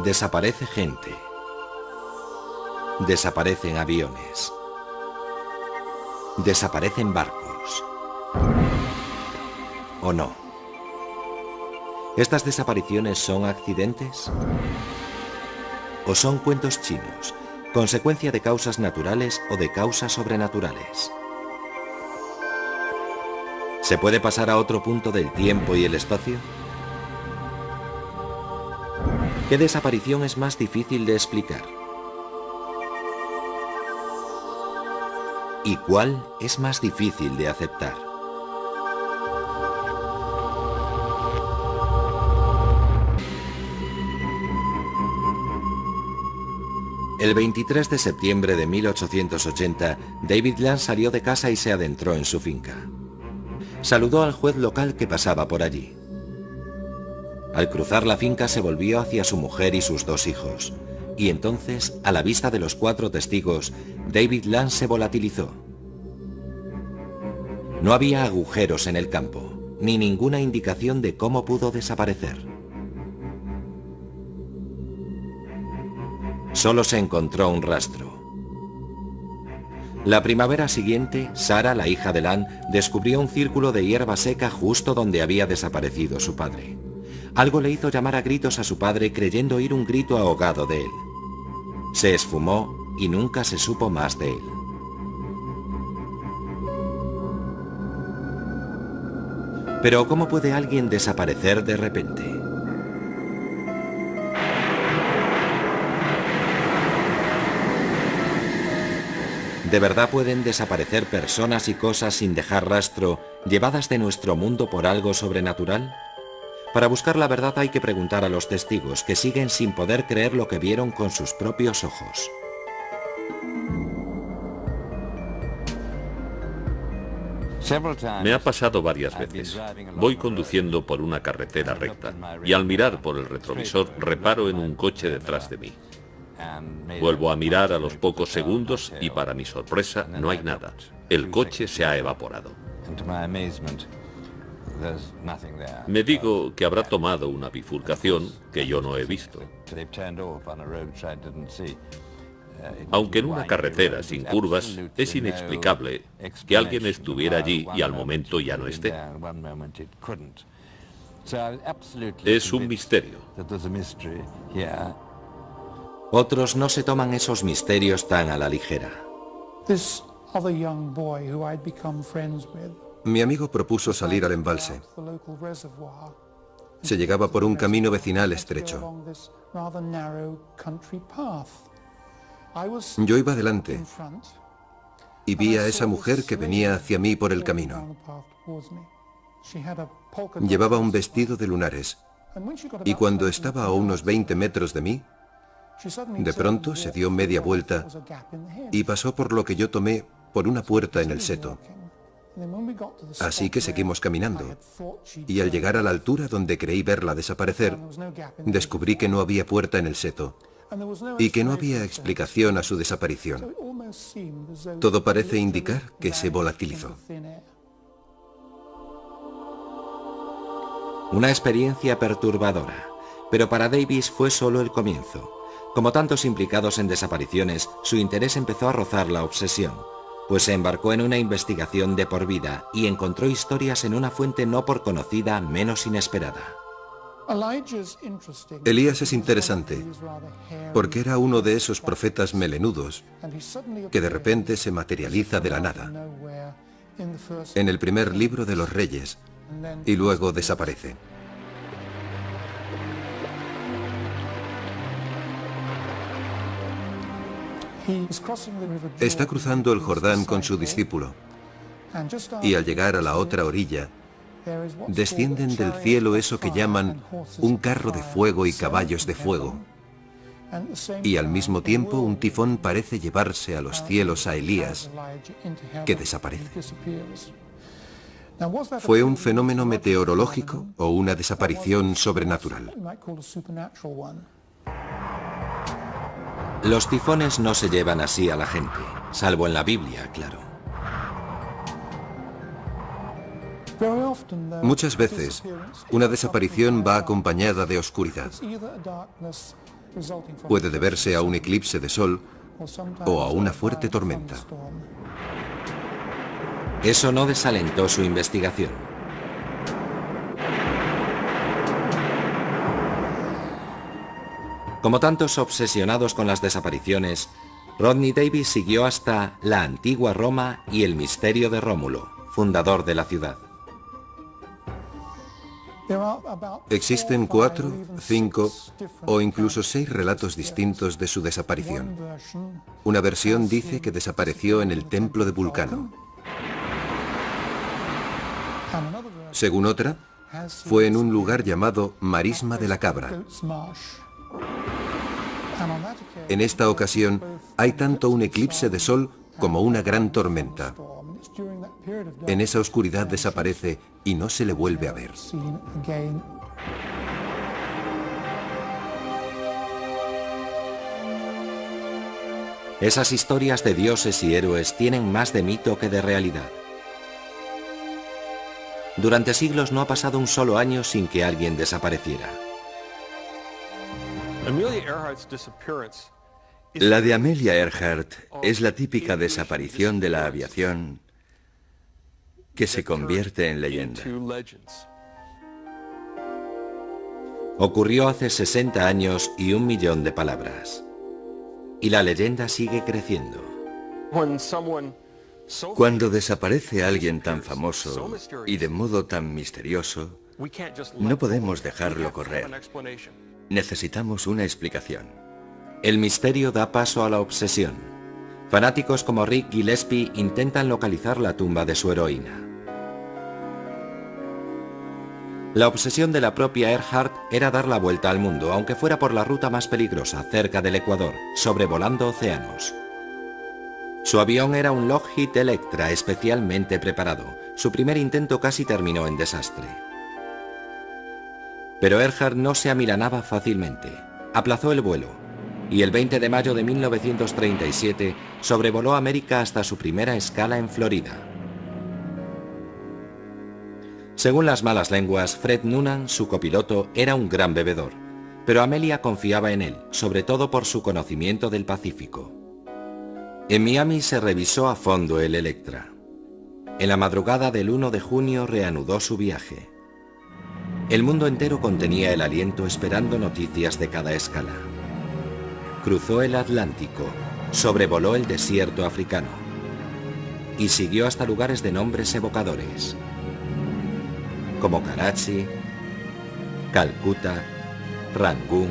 Desaparece gente. Desaparecen aviones. Desaparecen barcos. ¿O no? ¿Estas desapariciones son accidentes? ¿O son cuentos chinos, consecuencia de causas naturales o de causas sobrenaturales? ¿Se puede pasar a otro punto del tiempo y el espacio? ¿Qué desaparición es más difícil de explicar? ¿Y cuál es más difícil de aceptar? El 23 de septiembre de 1880, David Land salió de casa y se adentró en su finca. Saludó al juez local que pasaba por allí. Al cruzar la finca se volvió hacia su mujer y sus dos hijos, y entonces, a la vista de los 4 testigos, David Land se volatilizó. No había agujeros en el campo, ni ninguna indicación de cómo pudo desaparecer. Solo se encontró un rastro. La primavera siguiente, Sarah, la hija de Land, descubrió un círculo de hierba seca justo donde había desaparecido su padre. Algo le hizo llamar a gritos a su padre creyendo oír un grito ahogado de él. Se esfumó y nunca se supo más de él. Pero ¿cómo puede alguien desaparecer de repente? ¿De verdad pueden desaparecer personas y cosas sin dejar rastro, llevadas de nuestro mundo por algo sobrenatural? Para buscar la verdad hay que preguntar a los testigos, que siguen sin poder creer lo que vieron con sus propios ojos. Me ha pasado varias veces. Voy conduciendo por una carretera recta y al mirar por el retrovisor reparo en un coche detrás de mí. Vuelvo a mirar a los pocos segundos y para mi sorpresa no hay nada. El coche se ha evaporado. Me digo que habrá tomado una bifurcación que yo no he visto. Aunque en una carretera sin curvas es inexplicable que alguien estuviera allí y al momento ya no esté. Es un misterio. Otros no se toman esos misterios tan a la ligera. Mi amigo propuso salir al embalse. Se llegaba por un camino vecinal estrecho. Yo iba delante y vi a esa mujer que venía hacia mí por el camino. Llevaba un vestido de lunares y cuando estaba a unos 20 metros de mí, de pronto se dio media vuelta y pasó por lo que yo tomé por una puerta en el seto. Así que seguimos caminando, y al llegar a la altura donde creí verla desaparecer, descubrí que no había puerta en el seto, y que no había explicación a su desaparición. Todo parece indicar que se volatilizó. Una experiencia perturbadora, pero para Davis fue solo el comienzo. Como tantos implicados en desapariciones, su interés empezó a rozar la obsesión, pues se embarcó en una investigación de por vida y encontró historias en una fuente no por conocida menos inesperada. Elías es interesante, porque era uno de esos profetas melenudos que de repente se materializa de la nada, en el primer libro de los Reyes, y luego desaparece. Está cruzando el Jordán con su discípulo, y al llegar a la otra orilla, descienden del cielo eso que llaman un carro de fuego y caballos de fuego. Y al mismo tiempo un tifón parece llevarse a los cielos a Elías, que desaparece. ¿Fue un fenómeno meteorológico o una desaparición sobrenatural? Los tifones no se llevan así a la gente, salvo en la Biblia, claro. Muchas veces, una desaparición va acompañada de oscuridad. Puede deberse a un eclipse de sol o a una fuerte tormenta. Eso no desalentó su investigación. Como tantos obsesionados con las desapariciones, Rodney Davis siguió hasta la antigua Roma y el misterio de Rómulo, fundador de la ciudad. Existen 4, 5 o incluso 6 relatos distintos de su desaparición. Una versión dice que desapareció en el templo de Vulcano. Según otra, fue en un lugar llamado Marisma de la Cabra. En esta ocasión, hay tanto un eclipse de sol como una gran tormenta. En esa oscuridad desaparece y no se le vuelve a ver. Esas historias de dioses y héroes tienen más de mito que de realidad. Durante siglos no ha pasado un solo año sin que alguien desapareciera. La de Amelia Earhart es la típica desaparición de la aviación que se convierte en leyenda. Ocurrió hace 60 años y 1 millón de palabras. Y la leyenda sigue creciendo. Cuando desaparece alguien tan famoso y de modo tan misterioso, no podemos dejarlo correr. Necesitamos una explicación. El misterio da paso a la obsesión. Fanáticos como Rick Gillespie intentan localizar la tumba de su heroína. La obsesión de la propia Earhart era dar la vuelta al mundo, aunque fuera por la ruta más peligrosa, cerca del Ecuador, sobrevolando océanos. Su avión era un Lockheed Electra especialmente preparado. Su primer intento casi terminó en desastre. Pero Earhart no se amilanaba fácilmente. Aplazó el vuelo y el 20 de mayo de 1937 sobrevoló América hasta su primera escala en Florida. Según las malas lenguas, Fred Noonan, su copiloto, era un gran bebedor, pero Amelia confiaba en él, sobre todo por su conocimiento del Pacífico. En Miami se revisó a fondo el Electra. En la madrugada del 1 de junio reanudó su viaje. El mundo entero contenía el aliento esperando noticias de cada escala. Cruzó el Atlántico, sobrevoló el desierto africano y siguió hasta lugares de nombres evocadores, como Karachi, Calcuta, Rangún,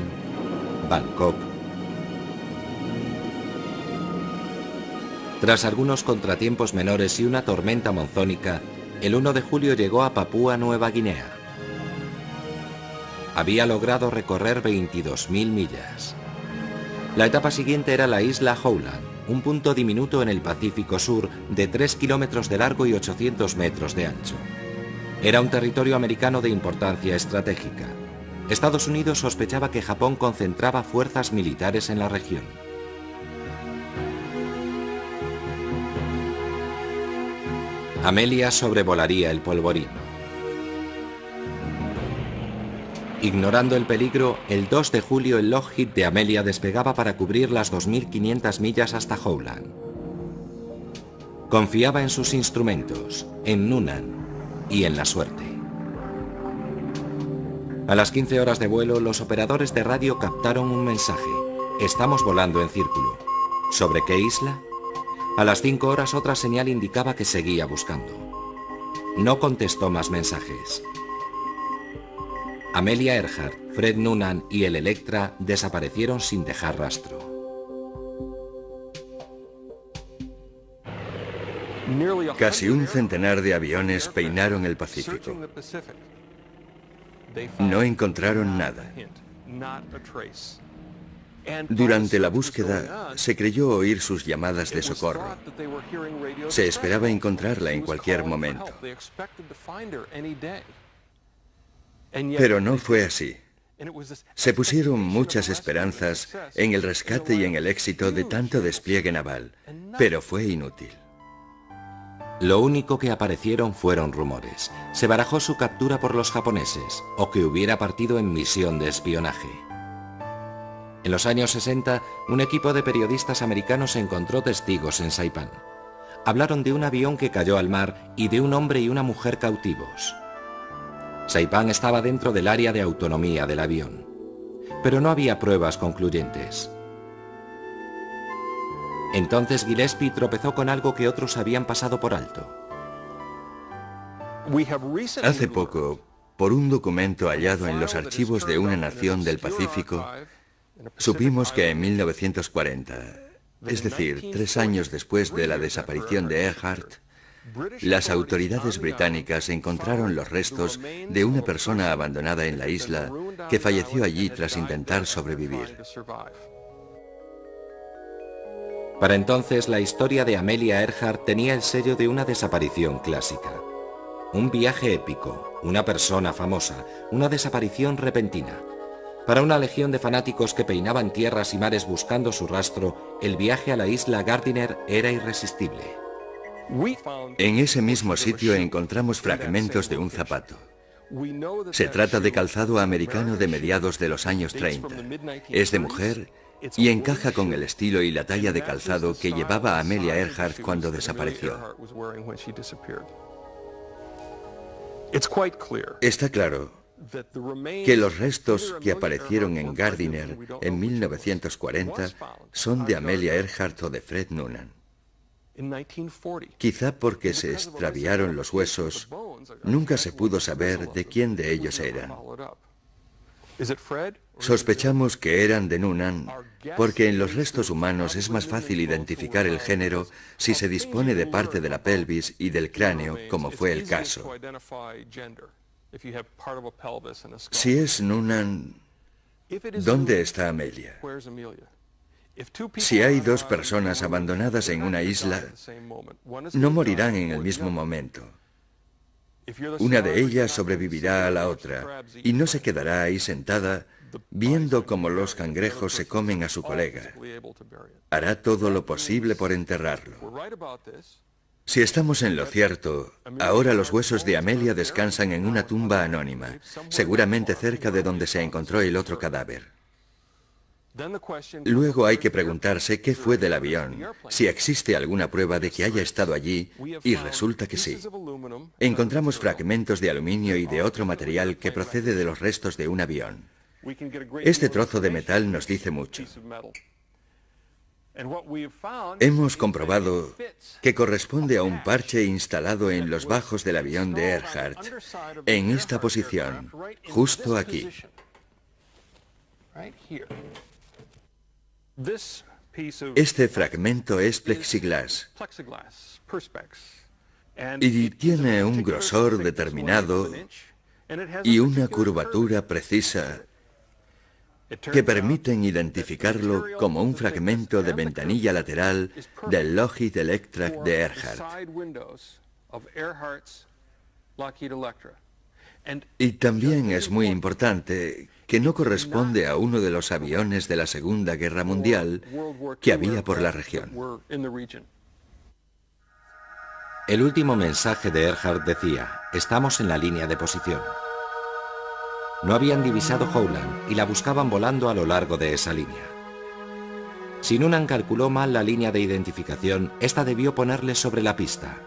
Bangkok. Tras algunos contratiempos menores y una tormenta monzónica, el 1 de julio llegó a Papúa Nueva Guinea. Había logrado recorrer 22.000 millas. La etapa siguiente era la isla Howland, un punto diminuto en el Pacífico Sur de 3 kilómetros de largo y 800 metros de ancho. Era un territorio americano de importancia estratégica. Estados Unidos sospechaba que Japón concentraba fuerzas militares en la región. Amelia sobrevolaría el polvorín. Ignorando el peligro, el 2 de julio el Lockheed de Amelia despegaba para cubrir las 2.500 millas hasta Howland. Confiaba en sus instrumentos, en Noonan y en la suerte. A las 15 horas de vuelo, los operadores de radio captaron un mensaje. Estamos volando en círculo. ¿Sobre qué isla? A las 5 horas otra señal indicaba que seguía buscando. No contestó más mensajes. Amelia Earhart, Fred Noonan y el Electra desaparecieron sin dejar rastro. Casi un centenar de aviones peinaron el Pacífico. No encontraron nada. Durante la búsqueda, se creyó oír sus llamadas de socorro. Se esperaba encontrarla en cualquier momento. Pero no fue así. Se pusieron muchas esperanzas en el rescate y en el éxito de tanto despliegue naval, pero fue inútil. Lo único que aparecieron fueron rumores. Se barajó su captura por los japoneses, o que hubiera partido en misión de espionaje. En los años 60, un equipo de periodistas americanos encontró testigos en Saipán. Hablaron de un avión que cayó al mar y de un hombre y una mujer cautivos. Saipán estaba dentro del área de autonomía del avión, pero no había pruebas concluyentes. Entonces Gillespie tropezó con algo que otros habían pasado por alto. Hace poco, por un documento hallado en los archivos de una nación del Pacífico, supimos que en 1940, es decir, 3 años después de la desaparición de Earhart, las autoridades británicas encontraron los restos de una persona abandonada en la isla que falleció allí tras intentar sobrevivir. Para entonces, la historia de Amelia Earhart tenía el sello de una desaparición clásica. Un viaje épico, una persona famosa, una desaparición repentina. Para una legión de fanáticos que peinaban tierras y mares buscando su rastro, el viaje a la isla Gardiner era irresistible. En ese mismo sitio encontramos fragmentos de un zapato. Se trata de calzado americano de mediados de los años 30. Es de mujer y encaja con el estilo y la talla de calzado que llevaba Amelia Earhart cuando desapareció. Está claro que los restos que aparecieron en Gardiner en 1940 son de Amelia Earhart o de Fred Noonan. Quizá porque se extraviaron los huesos, nunca se pudo saber de quién de ellos eran. Sospechamos que eran de Noonan porque en los restos humanos es más fácil identificar el género si se dispone de parte de la pelvis y del cráneo, como fue el caso. Si es Noonan, ¿dónde está Amelia? Si hay 2 personas abandonadas en una isla, no morirán en el mismo momento. Una de ellas sobrevivirá a la otra y no se quedará ahí sentada viendo cómo los cangrejos se comen a su colega. Hará todo lo posible por enterrarlo. Si estamos en lo cierto, ahora los huesos de Amelia descansan en una tumba anónima, seguramente cerca de donde se encontró el otro cadáver. Luego hay que preguntarse qué fue del avión, si existe alguna prueba de que haya estado allí, y resulta que sí. Encontramos fragmentos de aluminio y de otro material que procede de los restos de un avión. Este trozo de metal nos dice mucho. Hemos comprobado que corresponde a un parche instalado en los bajos del avión de Earhart, en esta posición, justo aquí. Este fragmento es plexiglas y tiene un grosor determinado y una curvatura precisa que permiten identificarlo como un fragmento de ventanilla lateral del Lockheed Electra de Earhart. Y también es muy importante que no corresponde a uno de los aviones de la Segunda Guerra Mundial que había por la región. El último mensaje de Earhart decía: estamos en la línea de posición. No habían divisado Howland y la buscaban volando a lo largo de esa línea. Si Noonan calculó mal la línea de identificación, esta debió ponerles sobre la pista.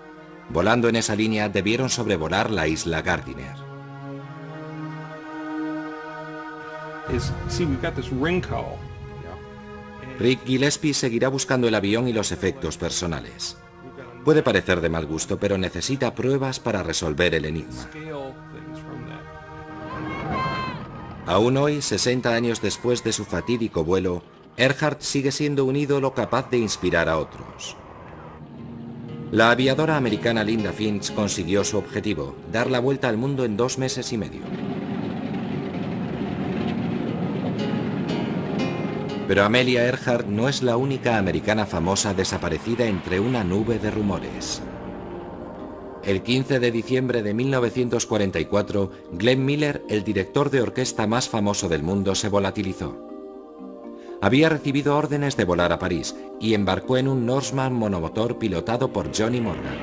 Volando en esa línea, debieron sobrevolar la isla Gardiner. Rick Gillespie seguirá buscando el avión y los efectos personales. Puede parecer de mal gusto, pero necesita pruebas para resolver el enigma. Aún hoy, 60 años después de su fatídico vuelo, Earhart sigue siendo un ídolo capaz de inspirar a otros. La aviadora americana Linda Finch consiguió su objetivo, dar la vuelta al mundo en 2 meses y medio. Pero Amelia Earhart no es la única americana famosa desaparecida entre una nube de rumores. El 15 de diciembre de 1944, Glenn Miller, el director de orquesta más famoso del mundo, se volatilizó. Había recibido órdenes de volar a París y embarcó en un Norseman monomotor pilotado por Johnny Morgan.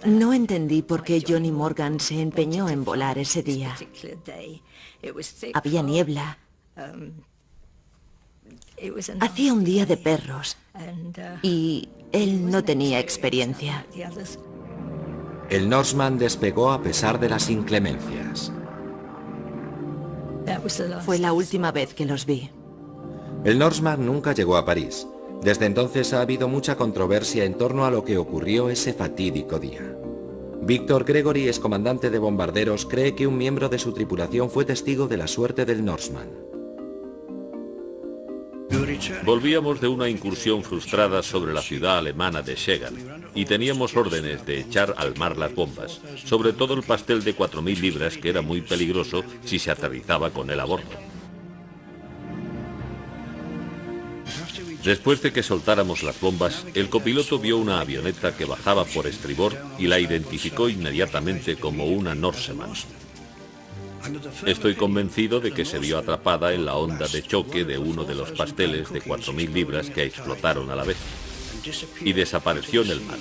No entendí por qué Johnny Morgan se empeñó en volar ese día. Había niebla. Hacía un día de perros y él no tenía experiencia. El Norseman despegó a pesar de las inclemencias. Fue la última vez que los vi. El Norseman nunca llegó a París. Desde entonces ha habido mucha controversia en torno a lo que ocurrió ese fatídico día. Victor Gregory, excomandante de bombarderos, cree que un miembro de su tripulación fue testigo de la suerte del Norseman. Volvíamos de una incursión frustrada sobre la ciudad alemana de Schegan y teníamos órdenes de echar al mar las bombas, sobre todo el pastel de 4.000 libras, que era muy peligroso si se aterrizaba con él a bordo. Después de que soltáramos las bombas, el copiloto vio una avioneta que bajaba por estribor y la identificó inmediatamente como una Norseman. Estoy convencido de que se vio atrapada en la onda de choque de uno de los pasteles de 4.000 libras que explotaron a la vez y desapareció en el mar.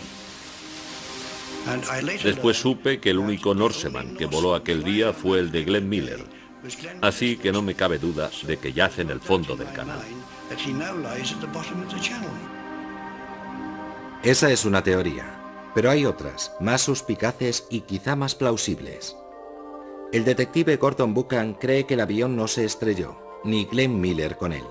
Después supe que el único Norseman que voló aquel día fue el de Glenn Miller, así que no me cabe duda de que yace en el fondo del canal. Esa es una teoría, pero hay otras, más suspicaces y quizá más plausibles. El detective Gordon Buchan cree que el avión no se estrelló, ni Glenn Miller con él.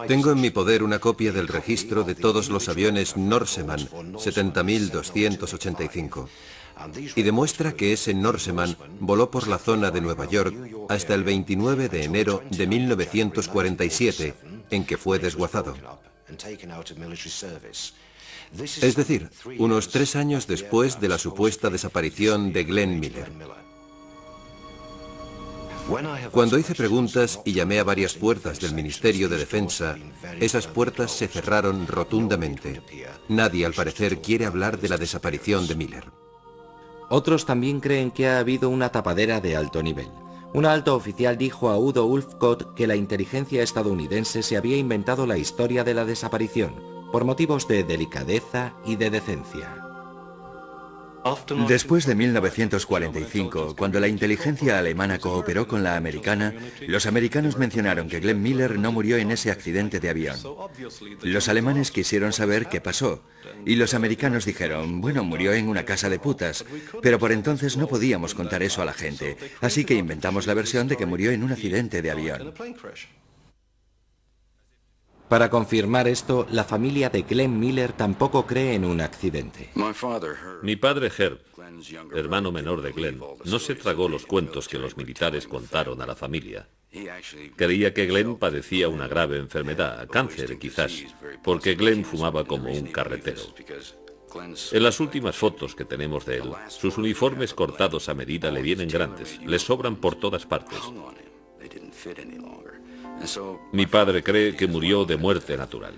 Tengo en mi poder una copia del registro de todos los aviones Norseman 70.285 y demuestra que ese Norseman voló por la zona de Nueva York hasta el 29 de enero de 1947, en que fue desguazado. Es decir, unos 3 años después de la supuesta desaparición de Glenn Miller. Cuando hice preguntas y llamé a varias puertas del Ministerio de Defensa, esas puertas se cerraron rotundamente. Nadie, al parecer, quiere hablar de la desaparición de Miller. Otros también creen que ha habido una tapadera de alto nivel. Un alto oficial dijo a Udo Ulfkott que la inteligencia estadounidense se había inventado la historia de la desaparición, por motivos de delicadeza y de decencia. Después de 1945, cuando la inteligencia alemana cooperó con la americana, los americanos mencionaron que Glenn Miller no murió en ese accidente de avión. Los alemanes quisieron saber qué pasó, y los americanos dijeron, bueno, murió en una casa de putas, pero por entonces no podíamos contar eso a la gente, así que inventamos la versión de que murió en un accidente de avión. Para confirmar esto, la familia de Glenn Miller tampoco cree en un accidente. Mi padre Herb, hermano menor de Glenn, no se tragó los cuentos que los militares contaron a la familia. Creía que Glenn padecía una grave enfermedad, cáncer quizás, porque Glenn fumaba como un carretero. En las últimas fotos que tenemos de él, sus uniformes cortados a medida le vienen grandes, le sobran por todas partes. Mi padre cree que murió de muerte natural.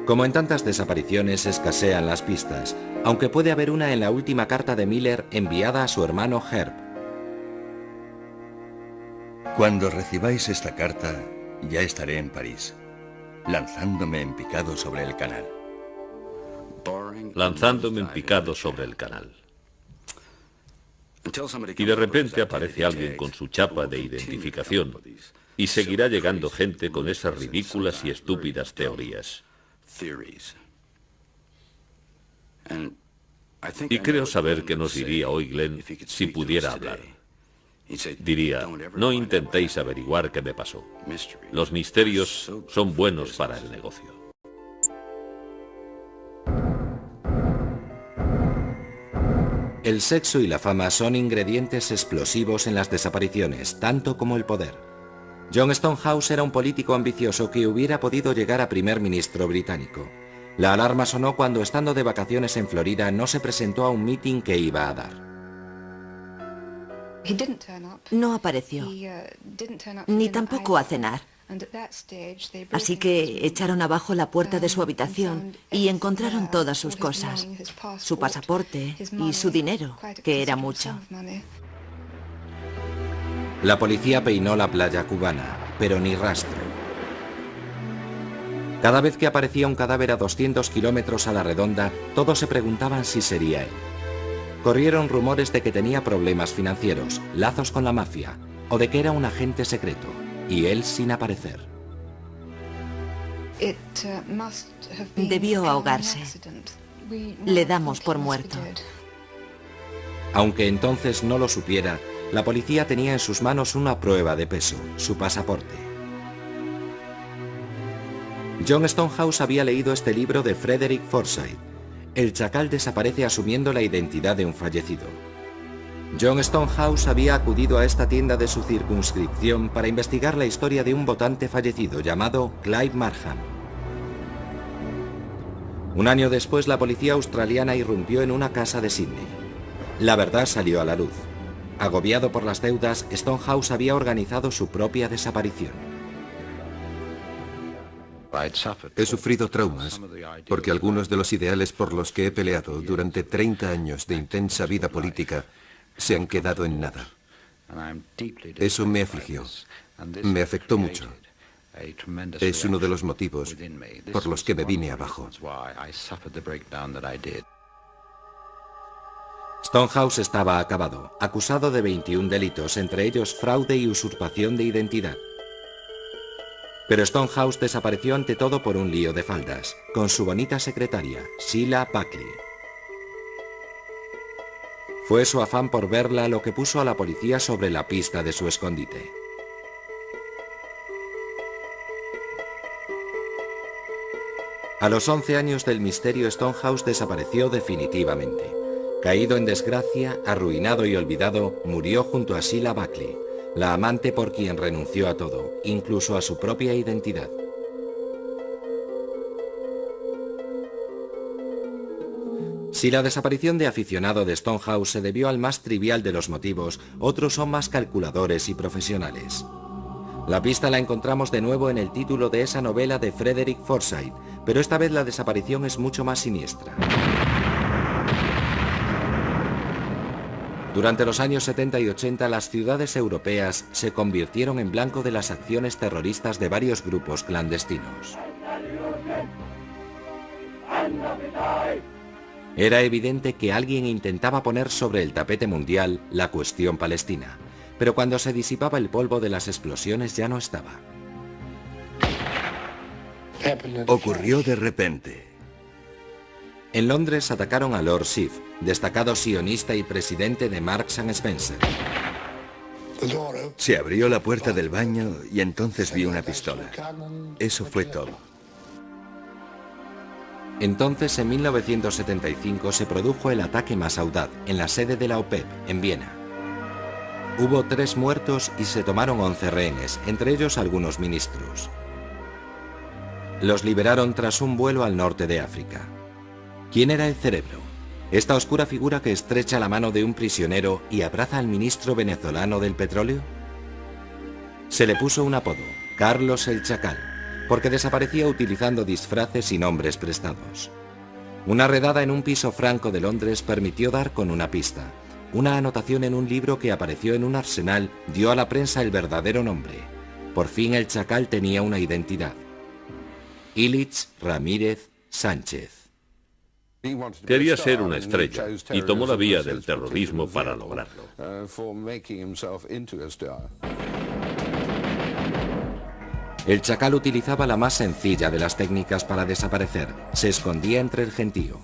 Como en tantas desapariciones, escasean las pistas, aunque puede haber una en la última carta de Miller enviada a su hermano Herb. Cuando recibáis esta carta, ya estaré en París, lanzándome en picado sobre el canal. Lanzándome en picado sobre el canal. Y de repente aparece alguien con su chapa de identificación y seguirá llegando gente con esas ridículas y estúpidas teorías. Y creo saber qué nos diría hoy Glenn si pudiera hablar. Diría, no intentéis averiguar qué me pasó. Los misterios son buenos para el negocio. El sexo y la fama son ingredientes explosivos en las desapariciones, tanto como el poder. John Stonehouse era un político ambicioso que hubiera podido llegar a primer ministro británico. La alarma sonó cuando, estando de vacaciones en Florida, no se presentó a un mitin que iba a dar. No apareció, ni tampoco a cenar. Así que echaron abajo la puerta de su habitación y encontraron todas sus cosas, su pasaporte y su dinero, que era mucho. La policía peinó la playa cubana, pero ni rastro. Cada vez que aparecía un cadáver a 200 kilómetros a la redonda, todos se preguntaban si sería él. Corrieron rumores de que tenía problemas financieros, lazos con la mafia, o de que era un agente secreto, y él sin aparecer. Debió ahogarse. Le damos por muerto. Aunque entonces no lo supiera, la policía tenía en sus manos una prueba de peso, su pasaporte. John Stonehouse había leído este libro de Frederick Forsyth. El chacal desaparece asumiendo la identidad de un fallecido. John Stonehouse había acudido a esta tienda de su circunscripción para investigar la historia de un votante fallecido llamado Clive Markham. Un año después, la policía australiana irrumpió en una casa de Sydney. La verdad salió a la luz. Agobiado por las deudas, Stonehouse había organizado su propia desaparición. He sufrido traumas porque algunos de los ideales por los que he peleado durante 30 años de intensa vida política se han quedado en nada. Eso me afligió, me afectó mucho. Es uno de los motivos por los que me vine abajo. Stonehouse estaba acabado, acusado de 21 delitos, entre ellos fraude y usurpación de identidad. Pero Stonehouse desapareció ante todo por un lío de faldas, con su bonita secretaria, Sheila Buckley. Fue su afán por verla lo que puso a la policía sobre la pista de su escondite. A los 11 años del misterio, Stonehouse desapareció definitivamente. Caído en desgracia, arruinado y olvidado, murió junto a Sheila Buckley, la amante por quien renunció a todo, incluso a su propia identidad. Si la desaparición de aficionado de Stonehouse se debió al más trivial de los motivos, otros son más calculadores y profesionales. La pista la encontramos de nuevo en el título de esa novela de Frederick Forsyth, pero esta vez la desaparición es mucho más siniestra. Durante los años 70 y 80, las ciudades europeas se convirtieron en blanco de las acciones terroristas de varios grupos clandestinos. Era evidente que alguien intentaba poner sobre el tapete mundial la cuestión palestina, pero cuando se disipaba el polvo de las explosiones ya no estaba. Ocurrió de repente. En Londres atacaron a Lord Schiff, destacado sionista y presidente de Marks & Spencer. Se abrió la puerta del baño y entonces vi una pistola. Eso fue todo. Entonces, en 1975, se produjo el ataque más audaz en la sede de la OPEP, en Viena. Hubo 3 muertos y se tomaron 11 rehenes, entre ellos algunos ministros. Los liberaron tras un vuelo al norte de África. ¿Quién era el cerebro? ¿Esta oscura figura que estrecha la mano de un prisionero y abraza al ministro venezolano del petróleo? Se le puso un apodo, Carlos el Chacal, porque desaparecía utilizando disfraces y nombres prestados. Una redada en un piso franco de Londres permitió dar con una pista. Una anotación en un libro que apareció en un arsenal dio a la prensa el verdadero nombre. Por fin el Chacal tenía una identidad. Ilich Ramírez Sánchez. Quería ser una estrella y tomó la vía del terrorismo para lograrlo. El Chacal utilizaba la más sencilla de las técnicas para desaparecer. Se escondía entre el gentío.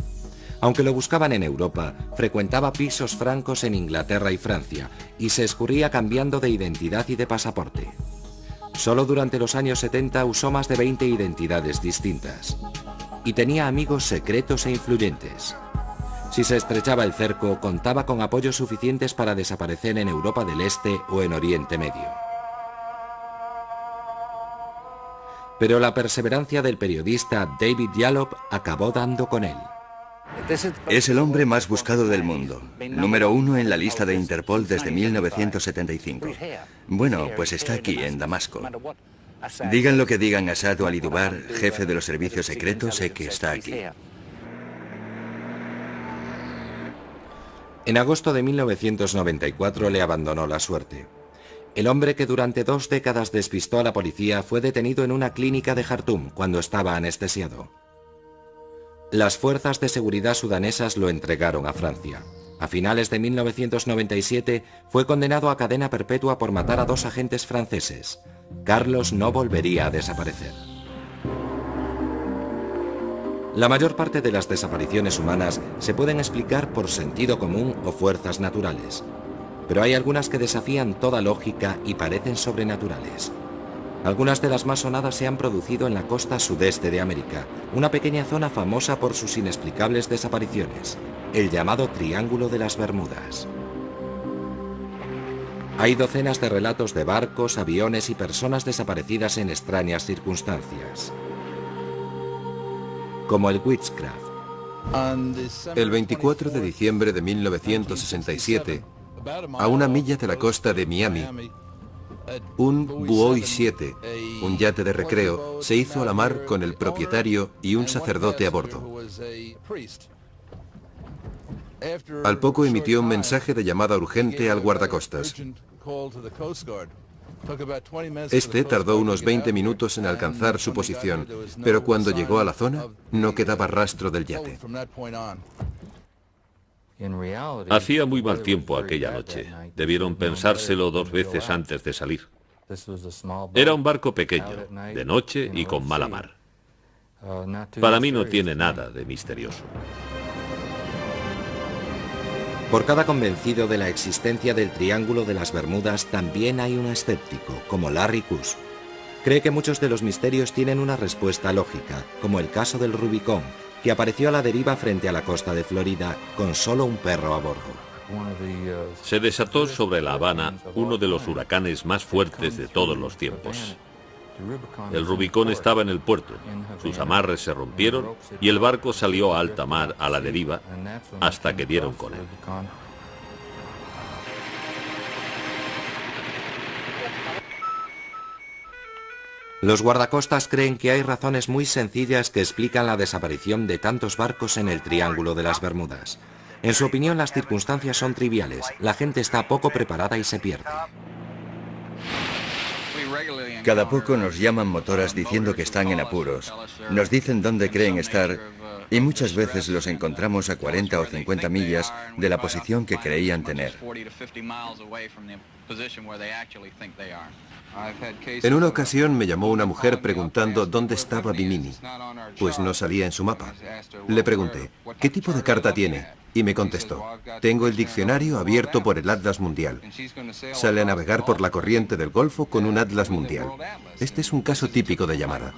Aunque lo buscaban en Europa, frecuentaba pisos francos en Inglaterra y Francia y se escurría cambiando de identidad y de pasaporte. Solo durante los años 70 usó más de 20 identidades distintas. Y tenía amigos secretos e influyentes. Si se estrechaba el cerco, contaba con apoyos suficientes para desaparecer en Europa del Este o en Oriente Medio. Pero la perseverancia del periodista David Yallop acabó dando con él. Es el hombre más buscado del mundo, número 1 en la lista de Interpol desde 1975. Bueno, pues está aquí, en Damasco. Digan lo que digan a Saad al-Idubar, jefe de los servicios secretos, sé que está aquí. En agosto de 1994 le abandonó la suerte. El hombre que durante 2 décadas despistó a la policía fue detenido en una clínica de Jartum cuando estaba anestesiado. Las fuerzas de seguridad sudanesas lo entregaron a Francia. A finales de 1997 fue condenado a cadena perpetua por matar a 2 agentes franceses. Carlos no volvería a desaparecer. La mayor parte de las desapariciones humanas se pueden explicar por sentido común o fuerzas naturales. Pero hay algunas que desafían toda lógica y parecen sobrenaturales. Algunas de las más sonadas se han producido en la costa sudeste de América, una pequeña zona famosa por sus inexplicables desapariciones, el llamado Triángulo de las Bermudas. Hay docenas de relatos de barcos, aviones y personas desaparecidas en extrañas circunstancias, como el Witchcraft. El 24 de diciembre de 1967, a una milla de la costa de Miami, un Buoy 7, un yate de recreo, se hizo a la mar con el propietario y un sacerdote a bordo. Al poco emitió un mensaje de llamada urgente al guardacostas. Este tardó unos 20 minutos en alcanzar su posición, pero cuando llegó a la zona, no quedaba rastro del yate. Hacía muy mal tiempo aquella noche. Debieron pensárselo 2 veces antes de salir. Era un barco pequeño, de noche y con mala mar. Para mí no tiene nada de misterioso. Por cada convencido de la existencia del Triángulo de las Bermudas también hay un escéptico, como Larry Kuss. Cree que muchos de los misterios tienen una respuesta lógica, como el caso del Rubicón, que apareció a la deriva frente a la costa de Florida con solo un perro a bordo. Se desató sobre La Habana uno de los huracanes más fuertes de todos los tiempos. El Rubicón estaba en el puerto, sus amarres se rompieron y el barco salió a alta mar a la deriva hasta que dieron con él. Los guardacostas creen que hay razones muy sencillas que explican la desaparición de tantos barcos en el Triángulo de las Bermudas. En su opinión, las circunstancias son triviales, la gente está poco preparada y se pierde. Cada poco nos llaman motoras diciendo que están en apuros. Nos dicen dónde creen estar y muchas veces los encontramos a 40 o 50 millas de la posición que creían tener. En una ocasión me llamó una mujer preguntando dónde estaba Bimini, pues no salía en su mapa. Le pregunté, ¿qué tipo de carta tiene? Y me contestó, tengo el diccionario abierto por el Atlas Mundial. Sale a navegar por la corriente del Golfo con un Atlas Mundial. Este es un caso típico de llamada.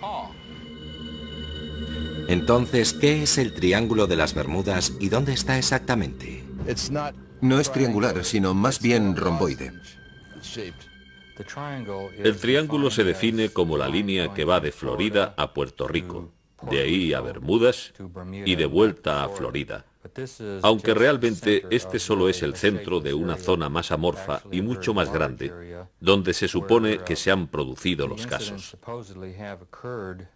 Entonces, ¿qué es el Triángulo de las Bermudas y dónde está exactamente? No es triangular, sino más bien romboide. El triángulo se define como la línea que va de Florida a Puerto Rico, de ahí a Bermudas y de vuelta a Florida. Aunque realmente este solo es el centro de una zona más amorfa y mucho más grande, donde se supone que se han producido los casos.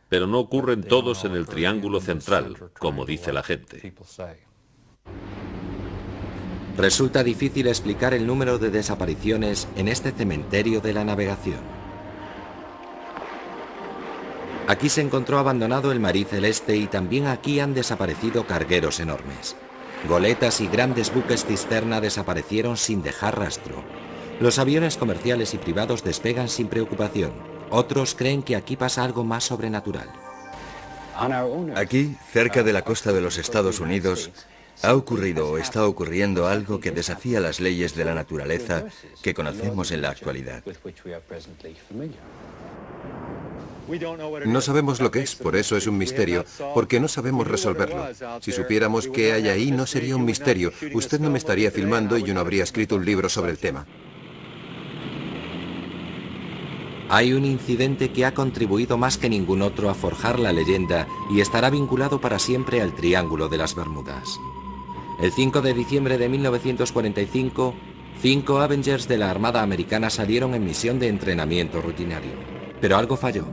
Pero no ocurren todos en el triángulo central, como dice la gente. Resulta difícil explicar el número de desapariciones en este cementerio de la navegación. Aquí se encontró abandonado el Marie Celeste y también aquí han desaparecido cargueros enormes. Goletas y grandes buques cisterna desaparecieron sin dejar rastro. Los aviones comerciales y privados despegan sin preocupación. Otros creen que aquí pasa algo más sobrenatural. Aquí, cerca de la costa de los Estados Unidos, ha ocurrido o está ocurriendo algo que desafía las leyes de la naturaleza que conocemos en la actualidad. No sabemos lo que es, por eso es un misterio, porque no sabemos resolverlo. Si supiéramos qué hay ahí, no sería un misterio. Usted no me estaría filmando y yo no habría escrito un libro sobre el tema. Hay un incidente que ha contribuido más que ningún otro a forjar la leyenda y estará vinculado para siempre al Triángulo de las Bermudas. El 5 de diciembre de 1945, 5 Avengers de la Armada Americana salieron en misión de entrenamiento rutinario. Pero algo falló.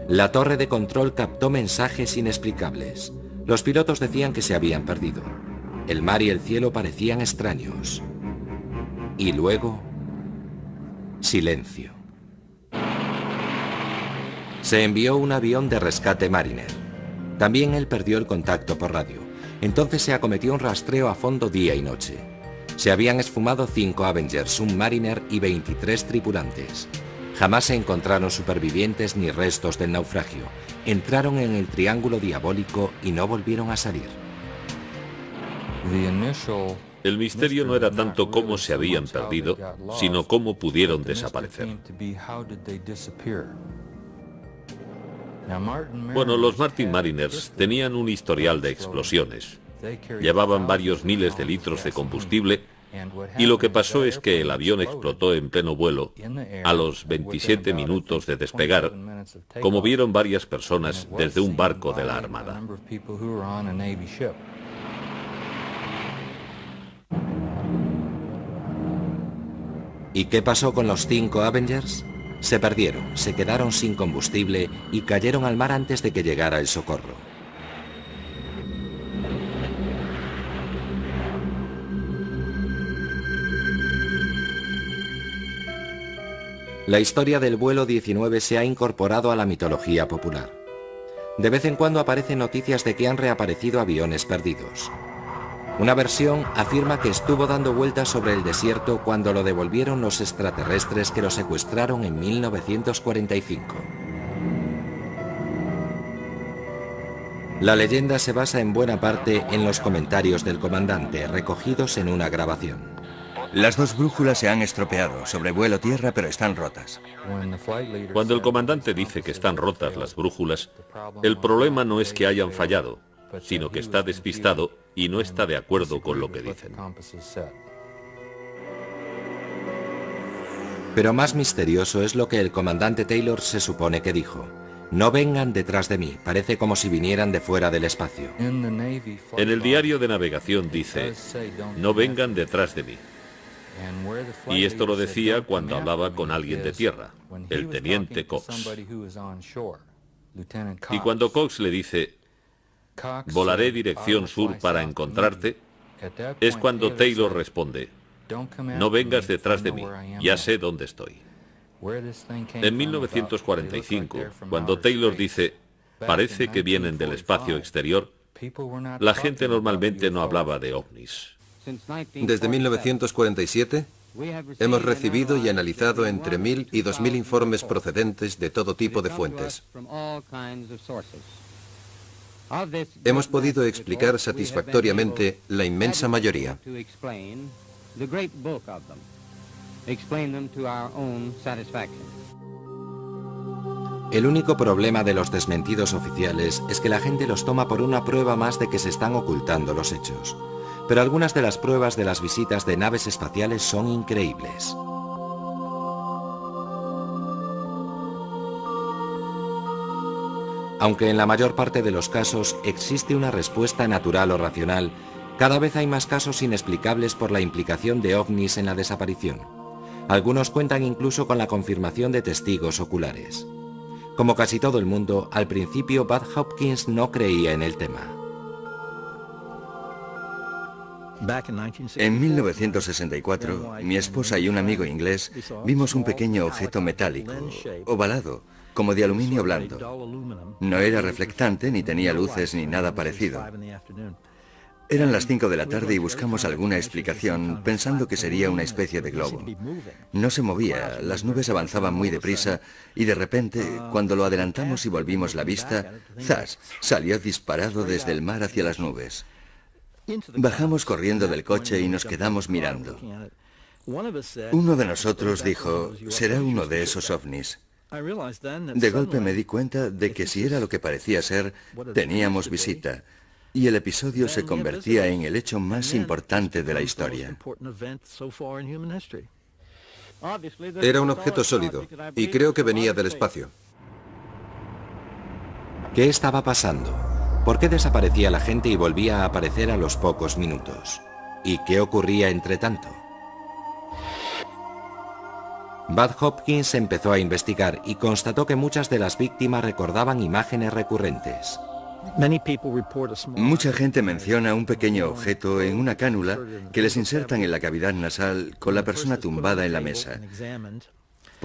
La torre de control captó mensajes inexplicables. Los pilotos decían que se habían perdido. El mar y el cielo parecían extraños. Y luego, Silencio. Se envió un avión de rescate Mariner. También él perdió el contacto por radio. Entonces se acometió un rastreo a fondo día y noche. Se habían esfumado 5 Avengers, un Mariner y 23 tripulantes. Jamás se encontraron supervivientes ni restos del naufragio. Entraron en el triángulo diabólico y no volvieron a salir. El misterio no era tanto cómo se habían perdido, sino cómo pudieron desaparecer. Bueno, los Martin Mariners tenían un historial de explosiones. Llevaban varios miles de litros de combustible y lo que pasó es que el avión explotó en pleno vuelo a los 27 minutos de despegar, como vieron varias personas desde un barco de la Armada. ¿Y qué pasó con los 5 Avengers? Se perdieron, se quedaron sin combustible y cayeron al mar antes de que llegara el socorro. La historia del vuelo 19 se ha incorporado a la mitología popular. De vez en cuando aparecen noticias de que han reaparecido aviones perdidos. Una versión afirma que estuvo dando vueltas sobre el desierto cuando lo devolvieron los extraterrestres que lo secuestraron en 1945. La leyenda se basa en buena parte en los comentarios del comandante, recogidos en una grabación. Las 2 brújulas se han estropeado, sobrevuelo tierra, pero están rotas. Cuando el comandante dice que están rotas las brújulas, el problema no es que hayan fallado, sino que está despistado y no está de acuerdo con lo que dicen. Pero más misterioso es lo que el comandante Taylor se supone que dijo. No vengan detrás de mí, parece como si vinieran de fuera del espacio. En el diario de navegación dice, no vengan detrás de mí. Y esto lo decía cuando hablaba con alguien de tierra, el teniente Cox. Y cuando Cox le dice, volaré dirección sur para encontrarte, es cuando Taylor responde, no vengas detrás de mí, ya sé dónde estoy. En 1945, cuando Taylor dice, parece que vienen del espacio exterior, la gente normalmente no hablaba de ovnis. Desde 1947, hemos recibido y analizado entre 1000 y 2000 informes procedentes de todo tipo de fuentes. Hemos podido explicar satisfactoriamente la inmensa mayoría. El único problema de los desmentidos oficiales es que la gente los toma por una prueba más de que se están ocultando los hechos. Pero algunas de las pruebas de las visitas de naves espaciales son increíbles. Aunque en la mayor parte de los casos existe una respuesta natural o racional, cada vez hay más casos inexplicables por la implicación de ovnis en la desaparición. Algunos cuentan incluso con la confirmación de testigos oculares. Como casi todo el mundo, al principio Bud Hopkins no creía en el tema. En 1964, mi esposa y un amigo inglés vimos un pequeño objeto metálico, ovalado, como de aluminio blando. No era reflectante, ni tenía luces, ni nada parecido. Eran las 5 de la tarde y buscamos alguna explicación, pensando que sería una especie de globo. No se movía, las nubes avanzaban muy deprisa, y de repente, cuando lo adelantamos y volvimos la vista, ¡zas!, salió disparado desde el mar hacia las nubes. Bajamos corriendo del coche y nos quedamos mirando. Uno de nosotros dijo, será uno de esos ovnis. De golpe me di cuenta de que si era lo que parecía ser, teníamos visita, y el episodio se convertía en el hecho más importante de la historia. Era un objeto sólido, y creo que venía del espacio. ¿Qué estaba pasando? ¿Por qué desaparecía la gente y volvía a aparecer a los pocos minutos? ¿Y qué ocurría entre tanto? Bud Hopkins empezó a investigar y constató que muchas de las víctimas recordaban imágenes recurrentes. Mucha gente menciona un pequeño objeto en una cánula que les insertan en la cavidad nasal con la persona tumbada en la mesa.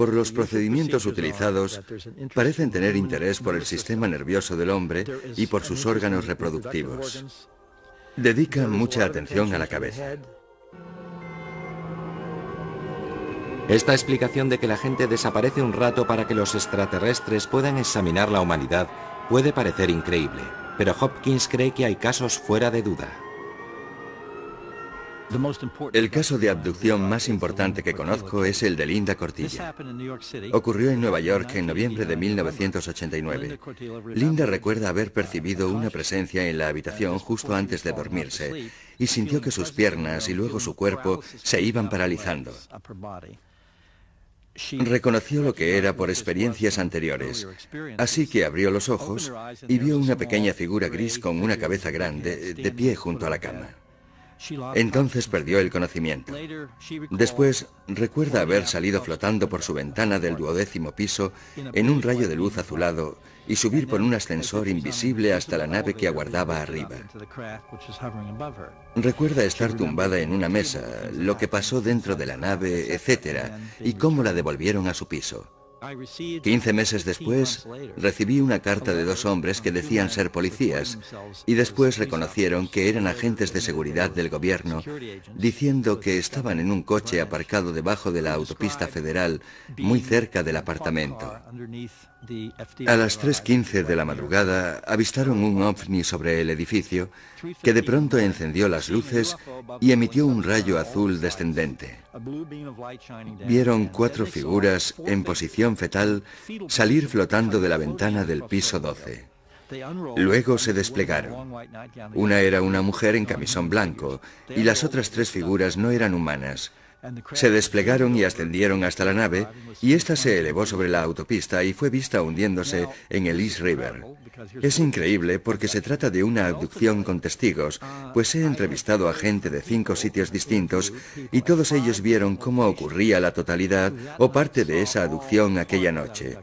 Por los procedimientos utilizados, parecen tener interés por el sistema nervioso del hombre y por sus órganos reproductivos. Dedican mucha atención a la cabeza. Esta explicación de que la gente desaparece un rato para que los extraterrestres puedan examinar la humanidad puede parecer increíble, pero Hopkins cree que hay casos fuera de duda. El caso de abducción más importante que conozco es el de Linda Cortilla. Ocurrió en Nueva York en noviembre de 1989. Linda recuerda haber percibido una presencia en la habitación justo antes de dormirse y sintió que sus piernas y luego su cuerpo se iban paralizando. Reconoció lo que era por experiencias anteriores, así que abrió los ojos y vio una pequeña figura gris con una cabeza grande de pie junto a la cama. Entonces perdió el conocimiento. Después recuerda haber salido flotando por su ventana del 12º piso en un rayo de luz azulado y subir por un ascensor invisible hasta la nave que aguardaba arriba. Recuerda estar tumbada en una mesa, lo que pasó dentro de la nave, etc., y cómo la devolvieron a su piso. 15 meses después, recibí una carta de 2 hombres que decían ser policías y después reconocieron que eran agentes de seguridad del gobierno, diciendo que estaban en un coche aparcado debajo de la autopista federal, muy cerca del apartamento. A las 3:15 de la madrugada avistaron un ovni sobre el edificio que de pronto encendió las luces y emitió un rayo azul descendente. Vieron 4 figuras en posición fetal salir flotando de la ventana del piso 12. Luego se desplegaron. Una era una mujer en camisón blanco y las otras 3 figuras no eran humanas. Se desplegaron y ascendieron hasta la nave y ésta se elevó sobre la autopista y fue vista hundiéndose en el East River. Es increíble porque se trata de una abducción con testigos, pues he entrevistado a gente de 5 sitios distintos y todos ellos vieron cómo ocurría la totalidad o parte de esa abducción aquella noche.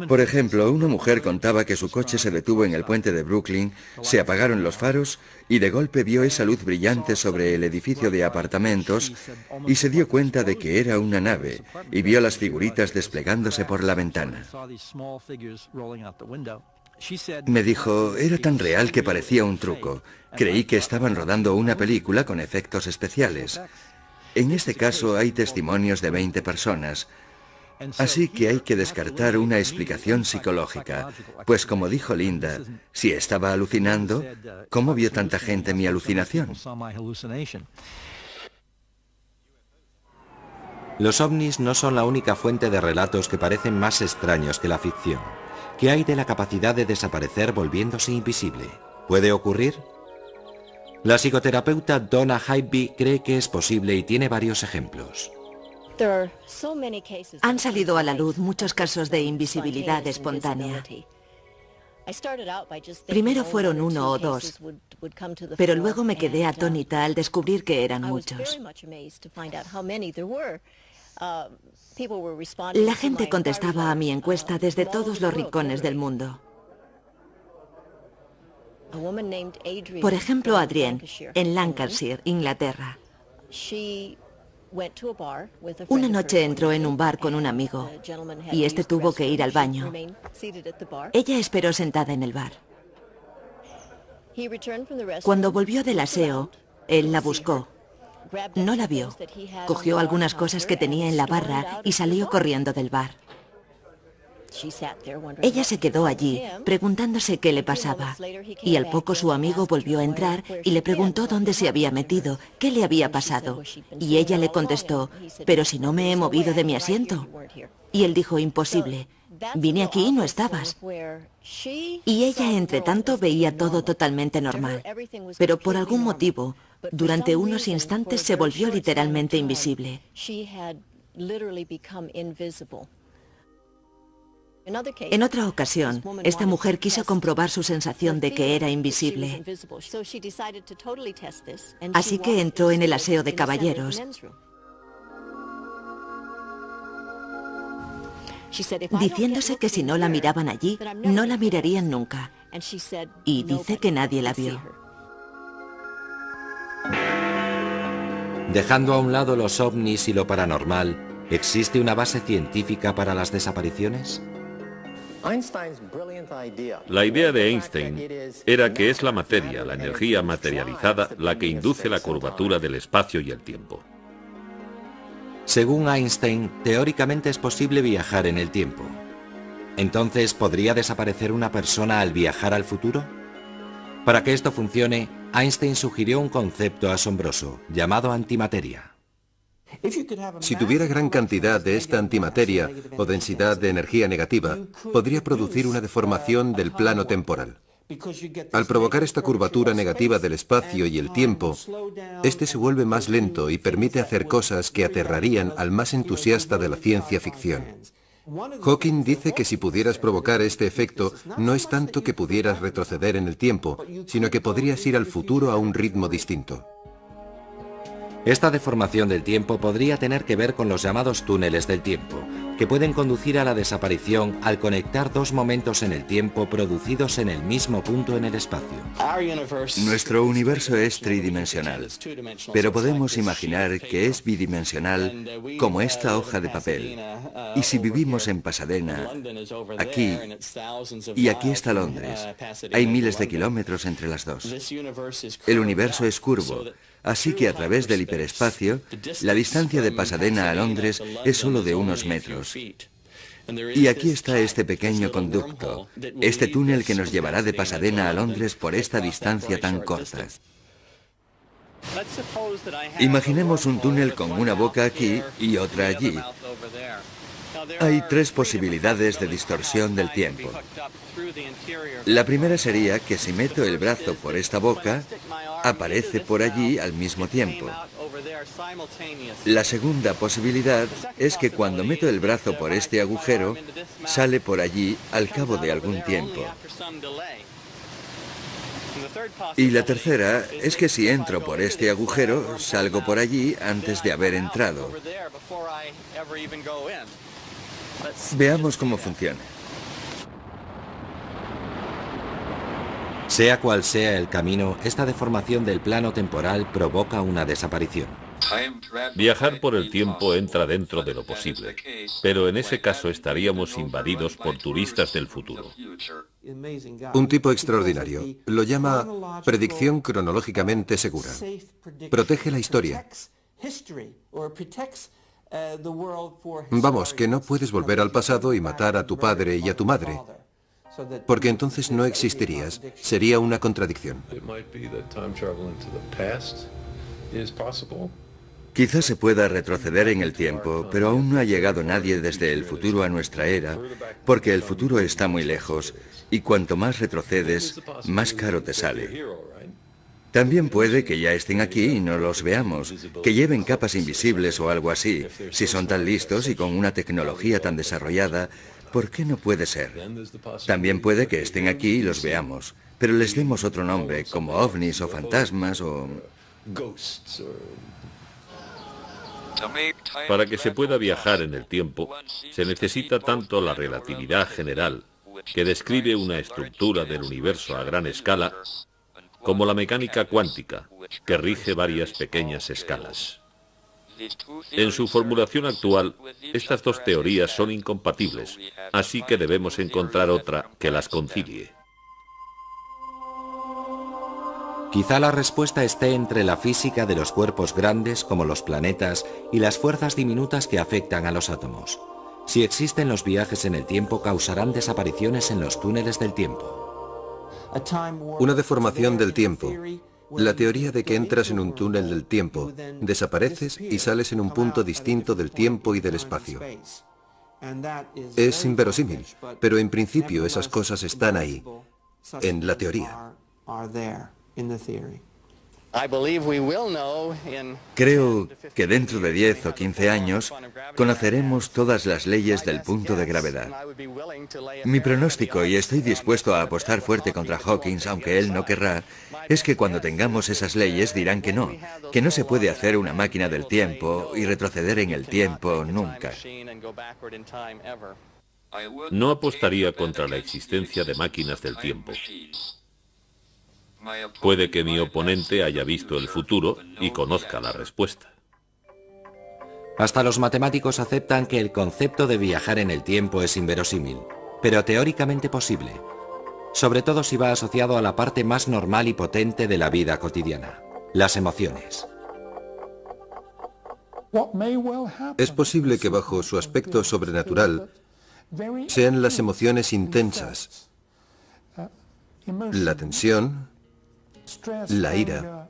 Por ejemplo, una mujer contaba que su coche se detuvo en el puente de Brooklyn, se apagaron los faros y de golpe vio esa luz brillante sobre el edificio de apartamentos y se dio cuenta de que era una nave y vio las figuritas desplegándose por la ventana. Me dijo, era tan real que parecía un truco. Creí que estaban rodando una película con efectos especiales. En este caso hay testimonios de 20 personas. Así que hay que descartar una explicación psicológica, pues como dijo Linda, si estaba alucinando, ¿cómo vio tanta gente mi alucinación? Los ovnis no son la única fuente de relatos que parecen más extraños que la ficción. ¿Qué hay de la capacidad de desaparecer volviéndose invisible? ¿Puede ocurrir? La psicoterapeuta Donna Hybe cree que es posible y tiene varios ejemplos. Han salido a la luz muchos casos de invisibilidad espontánea. Primero fueron 1 o 2, pero luego me quedé atónita al descubrir que eran muchos. La gente contestaba a mi encuesta desde todos los rincones del mundo. Por ejemplo, Adrienne, en Lancashire, Inglaterra. Una noche entró en un bar con un amigo y este tuvo que ir al baño. Ella esperó sentada en el bar. Cuando volvió del aseo, él la buscó. No la vio. Cogió algunas cosas que tenía en la barra y salió corriendo del bar. Ella se quedó allí, preguntándose qué le pasaba, y al poco su amigo volvió a entrar y le preguntó dónde se había metido, qué le había pasado, y ella le contestó, «Pero si no me he movido de mi asiento». Y él dijo, «Imposible, vine aquí y no estabas». Y ella, entre tanto, veía todo totalmente normal, pero por algún motivo, durante unos instantes se volvió literalmente invisible. En otra ocasión, esta mujer quiso comprobar su sensación de que era invisible. Así que entró en el aseo de caballeros. Diciéndose que si no la miraban allí, no la mirarían nunca. Y dice que nadie la vio. Dejando a un lado los ovnis y lo paranormal, ¿Existe una base científica para las desapariciones? La idea de Einstein era que es la materia, la energía materializada, la que induce la curvatura del espacio y el tiempo. Según Einstein, teóricamente es posible viajar en el tiempo. Entonces, ¿podría desaparecer una persona al viajar al futuro? Para que esto funcione, Einstein sugirió un concepto asombroso, llamado antimateria. Si tuviera gran cantidad de esta antimateria o densidad de energía negativa, podría producir una deformación del plano temporal. Al provocar esta curvatura negativa del espacio y el tiempo, este se vuelve más lento y permite hacer cosas que aterrarían al más entusiasta de la ciencia ficción. Hawking dice que si pudieras provocar este efecto, no es tanto que pudieras retroceder en el tiempo, sino que podrías ir al futuro a un ritmo distinto. Esta deformación del tiempo podría tener que ver con los llamados túneles del tiempo, que pueden conducir a la desaparición al conectar dos momentos en el tiempo producidos en el mismo punto en el espacio. Nuestro universo es tridimensional, pero podemos imaginar que es bidimensional como esta hoja de papel. Y si vivimos en Pasadena, aquí, y aquí está Londres, hay miles de kilómetros entre las dos. El universo es curvo, así que a través del hiperespacio, la distancia de Pasadena a Londres es solo de unos metros. Y aquí está este pequeño conducto, este túnel que nos llevará de Pasadena a Londres por esta distancia tan corta. Imaginemos un túnel con una boca aquí y otra allí. Hay tres posibilidades de distorsión del tiempo. La primera sería que si meto el brazo por esta boca, aparece por allí al mismo tiempo. La segunda posibilidad es que cuando meto el brazo por este agujero, sale por allí al cabo de algún tiempo. Y la tercera es que si entro por este agujero, salgo por allí antes de haber entrado. Veamos cómo funciona. Sea cual sea el camino, esta deformación del plano temporal provoca una desaparición. Viajar por el tiempo entra dentro de lo posible, pero en ese caso estaríamos invadidos por turistas del futuro. Un tipo extraordinario. Lo llama predicción cronológicamente segura. Protege la historia. Vamos, que no puedes volver al pasado y matar a tu padre y a tu madre, porque entonces no existirías. Sería una contradicción. Quizás se pueda retroceder en el tiempo, pero aún no ha llegado nadie desde el futuro a nuestra era, porque el futuro está muy lejos, y cuanto más retrocedes, más caro te sale. También puede que ya estén aquí y no los veamos, que lleven capas invisibles o algo así. Si son tan listos y con una tecnología tan desarrollada, ¿por qué no puede ser? También puede que estén aquí y los veamos, pero les demos otro nombre, como ovnis o fantasmas o... Para que se pueda viajar en el tiempo, se necesita tanto la relatividad general, que describe una estructura del universo a gran escala, como la mecánica cuántica, que rige varias pequeñas escalas. En su formulación actual, estas dos teorías son incompatibles, así que debemos encontrar otra que las concilie. Quizá la respuesta esté entre la física de los cuerpos grandes, como los planetas, y las fuerzas diminutas que afectan a los átomos. Si existen los viajes en el tiempo, causarán desapariciones en los túneles del tiempo. Una deformación del tiempo. La teoría de que entras en un túnel del tiempo, desapareces y sales en un punto distinto del tiempo y del espacio. Es inverosímil, pero en principio esas cosas están ahí, en la teoría. Creo que dentro de 10 o 15 años conoceremos todas las leyes del punto de gravedad. Mi pronóstico, y estoy dispuesto a apostar fuerte contra Hawking, aunque él no querrá, es que cuando tengamos esas leyes dirán que no se puede hacer una máquina del tiempo y retroceder en el tiempo nunca. No apostaría contra la existencia de máquinas del tiempo. Puede que mi oponente haya visto el futuro y conozca la respuesta. Hasta los matemáticos aceptan que el concepto de viajar en el tiempo es inverosímil, pero teóricamente posible, sobre todo si va asociado a la parte más normal y potente de la vida cotidiana, las emociones. Es posible que bajo su aspecto sobrenatural sean las emociones intensas, la tensión, la ira,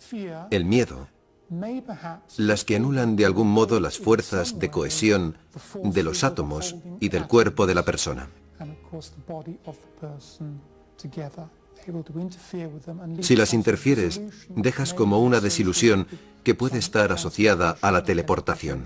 el miedo, las que anulan de algún modo las fuerzas de cohesión de los átomos y del cuerpo de la persona. Si las interfieres, dejas como una desilusión que puede estar asociada a la teleportación.